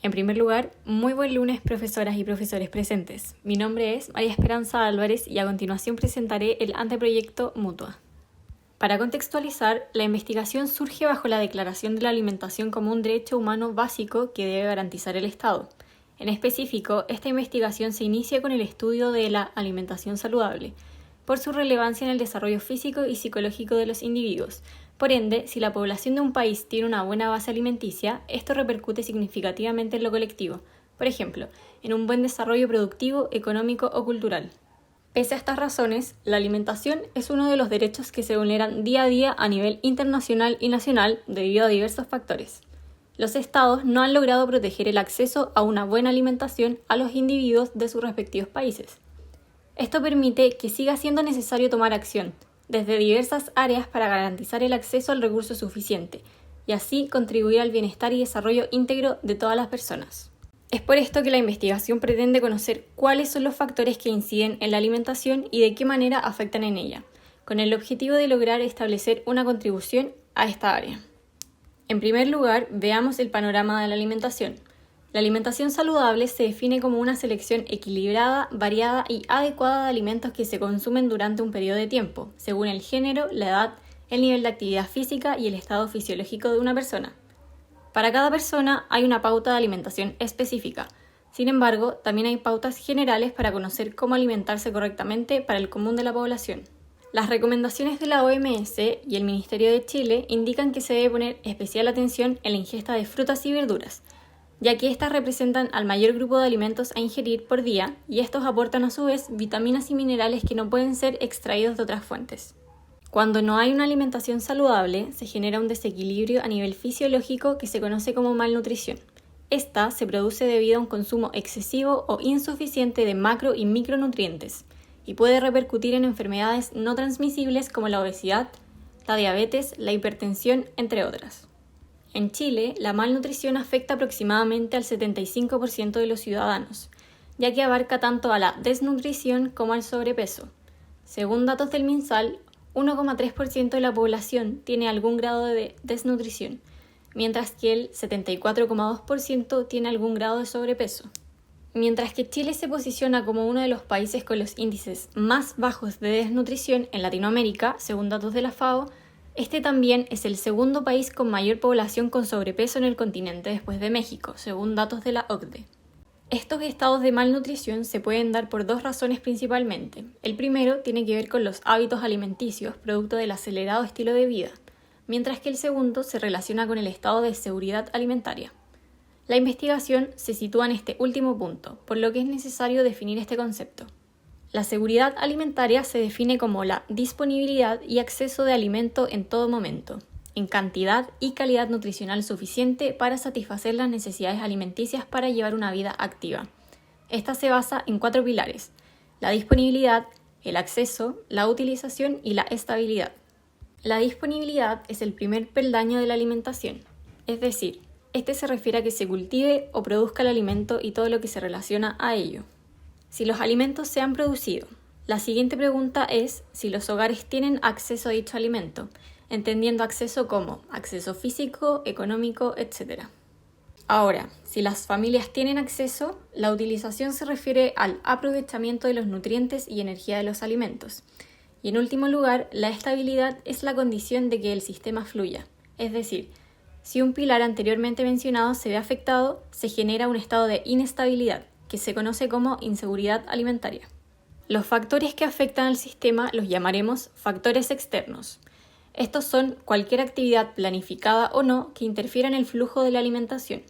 En primer lugar, muy buen lunes, profesoras y profesores presentes. Mi nombre es María Esperanza Álvarez y a continuación presentaré el anteproyecto Mutua. Para contextualizar, la investigación surge bajo la Declaración de la Alimentación como un derecho humano básico que debe garantizar el Estado. En específico, esta investigación se inicia con el estudio de la alimentación saludable, por su relevancia en el desarrollo físico y psicológico de los individuos. Por ende, si la población de un país tiene una buena base alimenticia, esto repercute significativamente en lo colectivo, por ejemplo, en un buen desarrollo productivo, económico o cultural. Pese a estas razones, la alimentación es uno de los derechos que se vulneran día a día a nivel internacional y nacional debido a diversos factores. Los estados no han logrado proteger el acceso a una buena alimentación a los individuos de sus respectivos países. Esto permite que siga siendo necesario tomar acción desde diversas áreas para garantizar el acceso al recurso suficiente y así contribuir al bienestar y desarrollo íntegro de todas las personas. Es por esto que la investigación pretende conocer cuáles son los factores que inciden en la alimentación y de qué manera afectan en ella, con el objetivo de lograr establecer una contribución a esta área. En primer lugar, veamos el panorama de la alimentación. La alimentación saludable se define como una selección equilibrada, variada y adecuada de alimentos que se consumen durante un periodo de tiempo, según el género, la edad, el nivel de actividad física y el estado fisiológico de una persona. Para cada persona hay una pauta de alimentación específica. Sin embargo, también hay pautas generales para conocer cómo alimentarse correctamente para el común de la población. Las recomendaciones de la OMS y el Ministerio de Chile indican que se debe poner especial atención en la ingesta de frutas y verduras, ya que éstas representan al mayor grupo de alimentos a ingerir por día y estos aportan a su vez vitaminas y minerales que no pueden ser extraídos de otras fuentes. Cuando no hay una alimentación saludable, se genera un desequilibrio a nivel fisiológico que se conoce como malnutrición. Esta se produce debido a un consumo excesivo o insuficiente de macro y micronutrientes y puede repercutir en enfermedades no transmisibles como la obesidad, la diabetes, la hipertensión, entre otras. En Chile, la malnutrición afecta aproximadamente al 75% de los ciudadanos, ya que abarca tanto a la desnutrición como al sobrepeso. Según datos del MinSal, 1,3% de la población tiene algún grado de desnutrición, mientras que el 74,2% tiene algún grado de sobrepeso. Mientras que Chile se posiciona como uno de los países con los índices más bajos de desnutrición en Latinoamérica, según datos de la FAO, este también es el segundo país con mayor población con sobrepeso en el continente después de México, según datos de la OCDE. Estos estados de malnutrición se pueden dar por dos razones principalmente. El primero tiene que ver con los hábitos alimenticios, producto del acelerado estilo de vida, mientras que el segundo se relaciona con el estado de seguridad alimentaria. La investigación se sitúa en este último punto, por lo que es necesario definir este concepto. La seguridad alimentaria se define como la disponibilidad y acceso de alimento en todo momento, en cantidad y calidad nutricional suficiente para satisfacer las necesidades alimenticias para llevar una vida activa. Esta se basa en 4 pilares: la disponibilidad, el acceso, la utilización y la estabilidad. La disponibilidad es el primer peldaño de la alimentación, es decir, este se refiere a que se cultive o produzca el alimento y todo lo que se relaciona a ello. Si los alimentos se han producido, la siguiente pregunta es si los hogares tienen acceso a dicho alimento, entendiendo acceso como acceso físico, económico, etc. Ahora, si las familias tienen acceso, la utilización se refiere al aprovechamiento de los nutrientes y energía de los alimentos. Y en último lugar, la estabilidad es la condición de que el sistema fluya, es decir, si un pilar anteriormente mencionado se ve afectado, se genera un estado de inestabilidad, que se conoce como inseguridad alimentaria. Los factores que afectan al sistema los llamaremos factores externos. Estos son cualquier actividad planificada o no que interfiera en el flujo de la alimentación.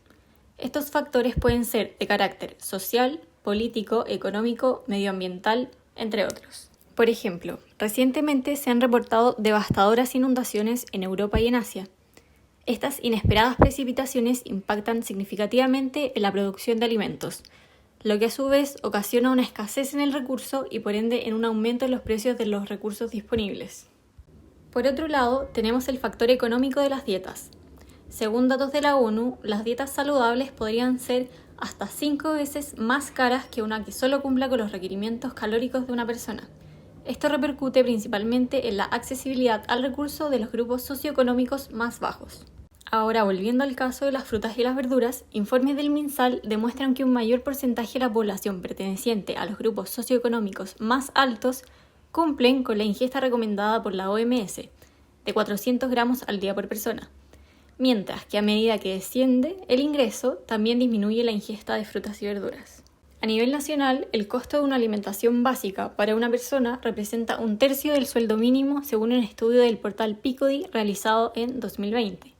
Estos factores pueden ser de carácter social, político, económico, medioambiental, entre otros. Por ejemplo, recientemente se han reportado devastadoras inundaciones en Europa y en Asia. Estas inesperadas precipitaciones impactan significativamente en la producción de alimentos, lo que a su vez ocasiona una escasez en el recurso y por ende en un aumento en los precios de los recursos disponibles. Por otro lado, tenemos el factor económico de las dietas. Según datos de la ONU, las dietas saludables podrían ser hasta 5 veces más caras que una que solo cumpla con los requerimientos calóricos de una persona. Esto repercute principalmente en la accesibilidad al recurso de los grupos socioeconómicos más bajos. Ahora, volviendo al caso de las frutas y las verduras, informes del MinSal demuestran que un mayor porcentaje de la población perteneciente a los grupos socioeconómicos más altos cumplen con la ingesta recomendada por la OMS, de 400 gramos al día por persona, mientras que a medida que desciende el ingreso, también disminuye la ingesta de frutas y verduras. A nivel nacional, el costo de una alimentación básica para una persona representa 1/3 del sueldo mínimo según un estudio del portal Peabody realizado en 2020.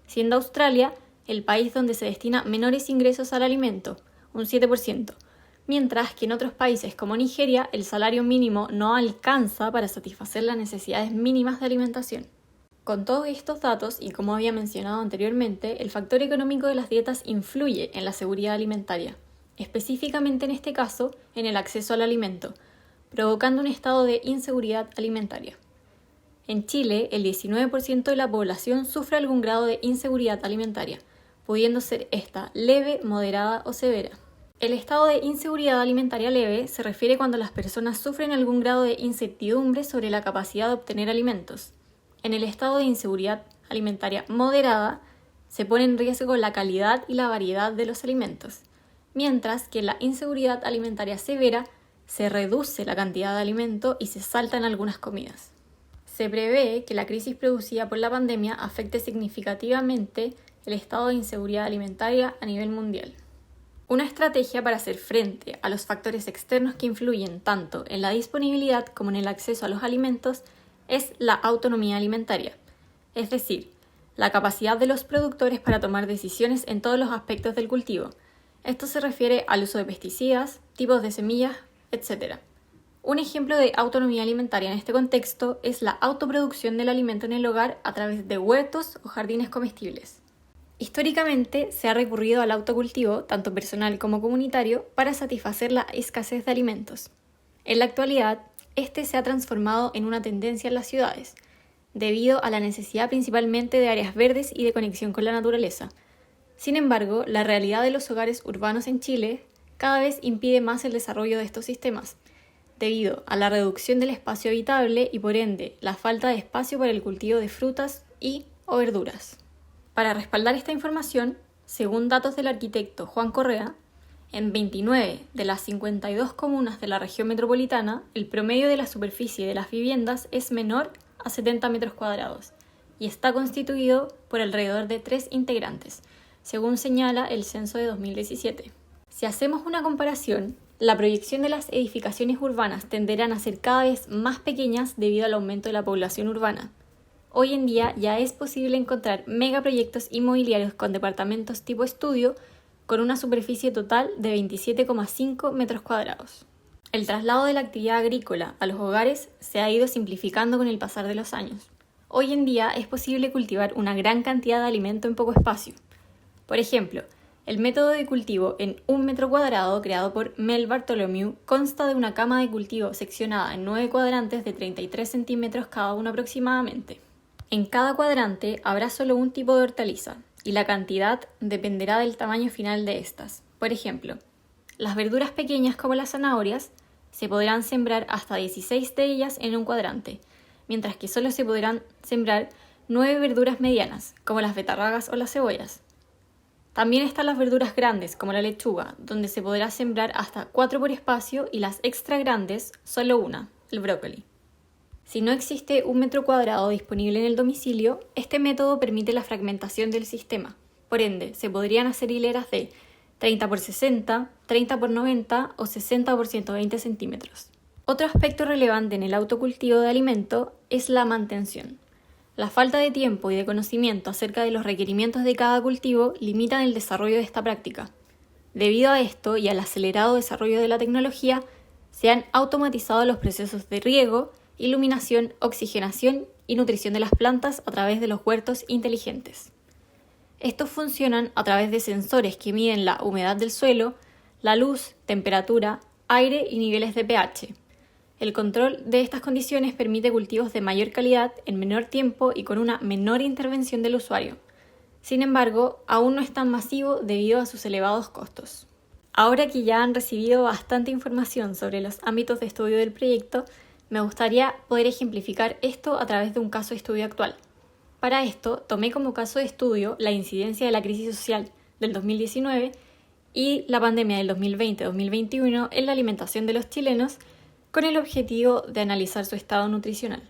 Siendo Australia el país donde se destina menores ingresos al alimento, un 7%, mientras que en otros países como Nigeria el salario mínimo no alcanza para satisfacer las necesidades mínimas de alimentación. Con todos estos datos, y como había mencionado anteriormente, el factor económico de las dietas influye en la seguridad alimentaria, específicamente en este caso en el acceso al alimento, provocando un estado de inseguridad alimentaria. En Chile, el 19% de la población sufre algún grado de inseguridad alimentaria, pudiendo ser esta leve, moderada o severa. El estado de inseguridad alimentaria leve se refiere cuando las personas sufren algún grado de incertidumbre sobre la capacidad de obtener alimentos. En el estado de inseguridad alimentaria moderada, se pone en riesgo la calidad y la variedad de los alimentos, mientras que en la inseguridad alimentaria severa se reduce la cantidad de alimento y se saltan algunas comidas. Se prevé que la crisis producida por la pandemia afecte significativamente el estado de inseguridad alimentaria a nivel mundial. Una estrategia para hacer frente a los factores externos que influyen tanto en la disponibilidad como en el acceso a los alimentos es la autonomía alimentaria, es decir, la capacidad de los productores para tomar decisiones en todos los aspectos del cultivo. Esto se refiere al uso de pesticidas, tipos de semillas, etc. Un ejemplo de autonomía alimentaria en este contexto es la autoproducción del alimento en el hogar a través de huertos o jardines comestibles. Históricamente se ha recurrido al autocultivo, tanto personal como comunitario, para satisfacer la escasez de alimentos. En la actualidad, este se ha transformado en una tendencia en las ciudades, debido a la necesidad principalmente de áreas verdes y de conexión con la naturaleza. Sin embargo, la realidad de los hogares urbanos en Chile cada vez impide más el desarrollo de estos sistemas, debido a la reducción del espacio habitable y por ende la falta de espacio para el cultivo de frutas o verduras. Para respaldar esta información, según datos del arquitecto Juan Correa, en 29 de las 52 comunas de la región metropolitana, el promedio de la superficie de las viviendas es menor a 70 metros cuadrados y está constituido por alrededor de 3 integrantes, según señala el censo de 2017. Si hacemos una comparación, la proyección de las edificaciones urbanas tenderán a ser cada vez más pequeñas debido al aumento de la población urbana. Hoy en día ya es posible encontrar megaproyectos inmobiliarios con departamentos tipo estudio con una superficie total de 27,5 metros cuadrados. El traslado de la actividad agrícola a los hogares se ha ido simplificando con el pasar de los años. Hoy en día es posible cultivar una gran cantidad de alimento en poco espacio. Por ejemplo, el método de cultivo en 1 metro cuadrado creado por Mel Bartholomew consta de una cama de cultivo seccionada en 9 cuadrantes de 33 centímetros cada uno aproximadamente. En cada cuadrante habrá solo un tipo de hortaliza, y la cantidad dependerá del tamaño final de estas. Por ejemplo, las verduras pequeñas como las zanahorias se podrán sembrar hasta 16 de ellas en un cuadrante, mientras que solo se podrán sembrar 9 verduras medianas, como las betarragas o las cebollas. También están las verduras grandes, como la lechuga, donde se podrá sembrar hasta 4 por espacio y las extra grandes, solo una, el brócoli. Si no existe 1 metro cuadrado disponible en el domicilio, este método permite la fragmentación del sistema. Por ende, se podrían hacer hileras de 30 por 60, 30 por 90 o 60 por 120 centímetros. Otro aspecto relevante en el autocultivo de alimento es la mantención. La falta de tiempo y de conocimiento acerca de los requerimientos de cada cultivo limitan el desarrollo de esta práctica. Debido a esto y al acelerado desarrollo de la tecnología, se han automatizado los procesos de riego, iluminación, oxigenación y nutrición de las plantas a través de los huertos inteligentes. Estos funcionan a través de sensores que miden la humedad del suelo, la luz, temperatura, aire y niveles de pH. El control de estas condiciones permite cultivos de mayor calidad en menor tiempo y con una menor intervención del usuario. Sin embargo, aún no es tan masivo debido a sus elevados costos. Ahora que ya han recibido bastante información sobre los ámbitos de estudio del proyecto, me gustaría poder ejemplificar esto a través de un caso de estudio actual. Para esto, tomé como caso de estudio la incidencia de la crisis social del 2019 y la pandemia del 2020-2021 en la alimentación de los chilenos, con el objetivo de analizar su estado nutricional.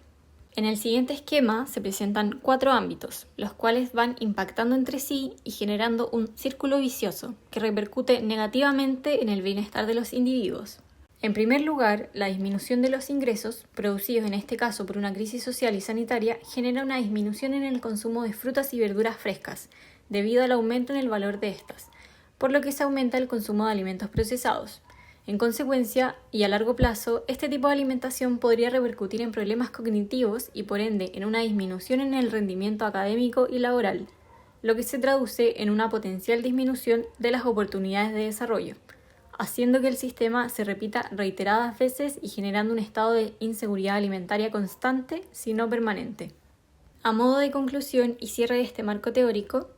En el siguiente esquema se presentan 4 ámbitos, los cuales van impactando entre sí y generando un círculo vicioso que repercute negativamente en el bienestar de los individuos. En primer lugar, la disminución de los ingresos, producidos en este caso por una crisis social y sanitaria, genera una disminución en el consumo de frutas y verduras frescas, debido al aumento en el valor de estas, por lo que se aumenta el consumo de alimentos procesados. En consecuencia, y a largo plazo, este tipo de alimentación podría repercutir en problemas cognitivos y por ende en una disminución en el rendimiento académico y laboral, lo que se traduce en una potencial disminución de las oportunidades de desarrollo, haciendo que el sistema se repita reiteradas veces y generando un estado de inseguridad alimentaria constante, si no permanente. A modo de conclusión y cierre de este marco teórico,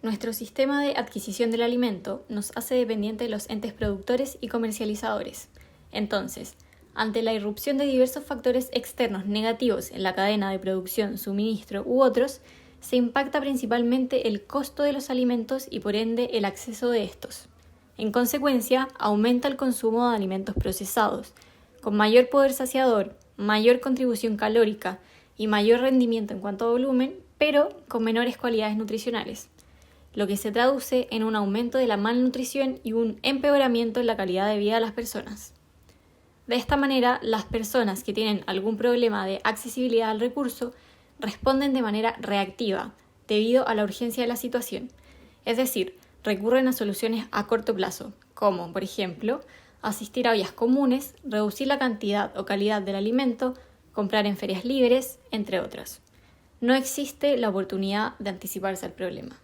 nuestro sistema de adquisición del alimento nos hace dependientes de los entes productores y comercializadores. Entonces, ante la irrupción de diversos factores externos negativos en la cadena de producción, suministro u otros, se impacta principalmente el costo de los alimentos y por ende el acceso de estos. En consecuencia, aumenta el consumo de alimentos procesados, con mayor poder saciador, mayor contribución calórica y mayor rendimiento en cuanto a volumen, pero con menores cualidades nutricionales, lo que se traduce en un aumento de la malnutrición y un empeoramiento en la calidad de vida de las personas. De esta manera, las personas que tienen algún problema de accesibilidad al recurso responden de manera reactiva, debido a la urgencia de la situación, es decir, recurren a soluciones a corto plazo, como, por ejemplo, asistir a ollas comunes, reducir la cantidad o calidad del alimento, comprar en ferias libres, entre otras. No existe la oportunidad de anticiparse al problema.